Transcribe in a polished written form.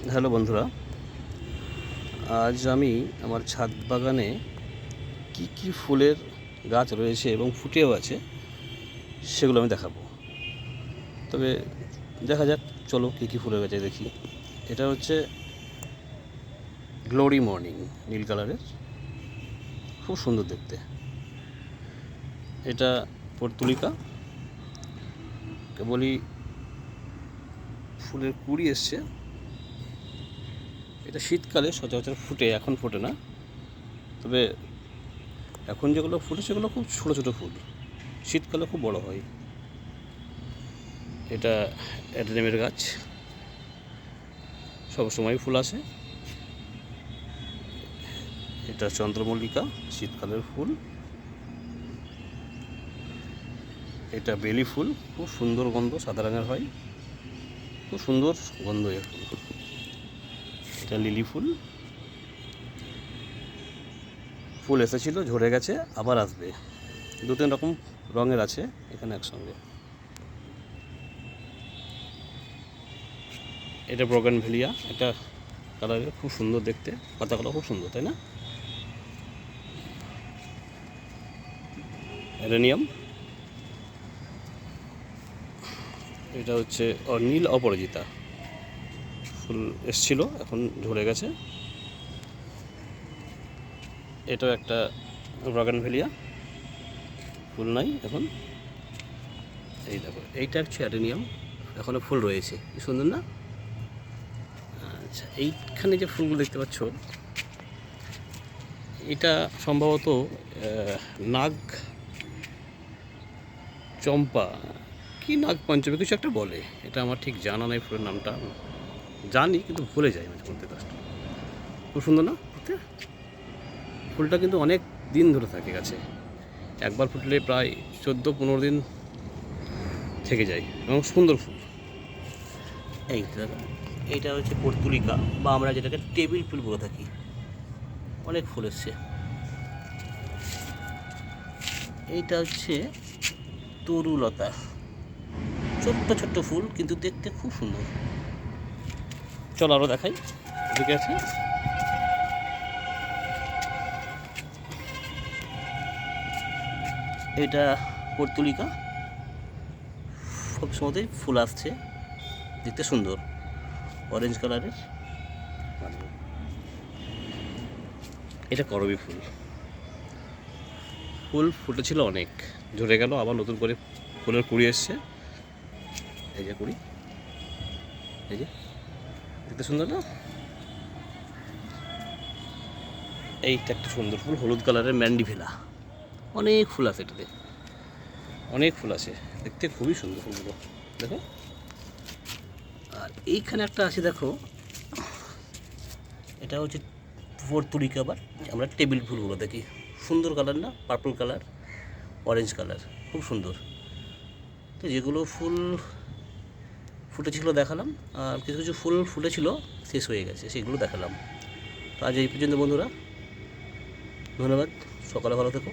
Hello বন্ধুরা, আজ আমি আমার ছাদ বাগানে কি কি ফুলের গাছ রয়েছে এবং ফুটেও আছে সেগুলো আমি দেখাবো। তবে দেখা যাক, চলো কি কি ফুলের গাছ দেখি। এটা হচ্ছে গ্লোরি মর্নিং, নীল কালারের, খুব সুন্দর দেখতে। এটা পর্তুলিকা, কেবলই ফুলের কুড়ি এসছে। এটা শীতকালে সচরাচর ফুটে, এখন ফোটে না। তবে এখন যেগুলো ফুটে সেগুলো খুব ছোটো ছোটো ফুল, শীতকালে খুব বড় হয়। এটা অ্যাডেনিয়ামের গাছ, সবসময় ফুল আসে। এটা চন্দ্রমল্লিকা, শীতকালের ফুল। এটা বেলি ফুল, খুব সুন্দর গন্ধ, সাদা রঙের হয়, খুব সুন্দর গন্ধ এর ফুল। এটা লিলি ফুল, ফুল এসেছিল, ঝরে গেছে, আবার আসবে। দু তিন রকম রঙের আছে এখানে একসঙ্গে। এটা বোগানভেলিয়া, এটা কালারের, খুব সুন্দর দেখতে, পাতাগুলো খুব সুন্দর, তাই না? অ্যাডেনিয়াম, এটা হচ্ছে নীল অপরাজিতা, ফুল এসছিল, এখন ঝরে গেছে। এটাও একটা বোগানভেলিয়া, ফুল নাই এখন। এই দেখো, এইটা হচ্ছে অ্যাডেনিয়াম, এখনও ফুল রয়েছে, কি সুন্দর না? আচ্ছা, এইখানে যে ফুলগুলো দেখতে পাচ্ছ, এটা সম্ভবত নাগ চম্পা কি নাগ পঞ্চমী কিছু একটা বলে, এটা আমার ঠিক জানা নেই। ফুলের নামটা জানি কিন্তু ভুলে যাই মাঝে মধ্যে। গাছটা খুব সুন্দর না দেখতে? ফুলটা কিন্তু অনেক দিন ধরে থাকে গাছে, একবার ফুটলে প্রায় 14-15 দিন থেকে যায়, এবং সুন্দর ফুল। এইটা হচ্ছে পর্তুলিকা, বা আমরা যেটাকে টেবিল ফুল বলে থাকি। অনেক ফুল এসছে। এইটা হচ্ছে তরুলতা, ছোট্ট ছোট্ট ফুল কিন্তু দেখতে খুব সুন্দর। চলো আরও দেখাই, এদিকে আছে। এটা পর্তুলিকা, সব সময়তেই ফুল আসছে, দেখতে সুন্দর, অরেঞ্জ কালারের। এটা করবী ফুল, ফুল ফুটেছিল অনেক, ঝরে গেল, আবার নতুন করে ফুলের কুড়ি এসছে। এই যে কুড়ি, এই যে দেখতে সুন্দর না? এইটা একটা সুন্দর ফুল, হলুদ কালারের ম্যান্ডিভেলা, অনেক ফুল আছে এটাতে, অনেক ফুল আছে, দেখতে খুবই সুন্দর ফুলগুলো, দেখো। আর এইখানে একটা আছে, দেখো, এটা হচ্ছে পর্তুলিকা, আবার আমরা টেবিল ফুলগুলো দেখি, সুন্দর কালার না? পার্পল কালার, অরেঞ্জ কালার, খুব সুন্দর। তো যেগুলো ফুল ফুটেছিল দেখালাম, আর কিছু কিছু ফুল ফুটেছিল শেষ হয়ে গেছে, সেগুলো দেখালাম। তো আজ এই পর্যন্ত বন্ধুরা, ধন্যবাদ, সকালে ভালো থেকো।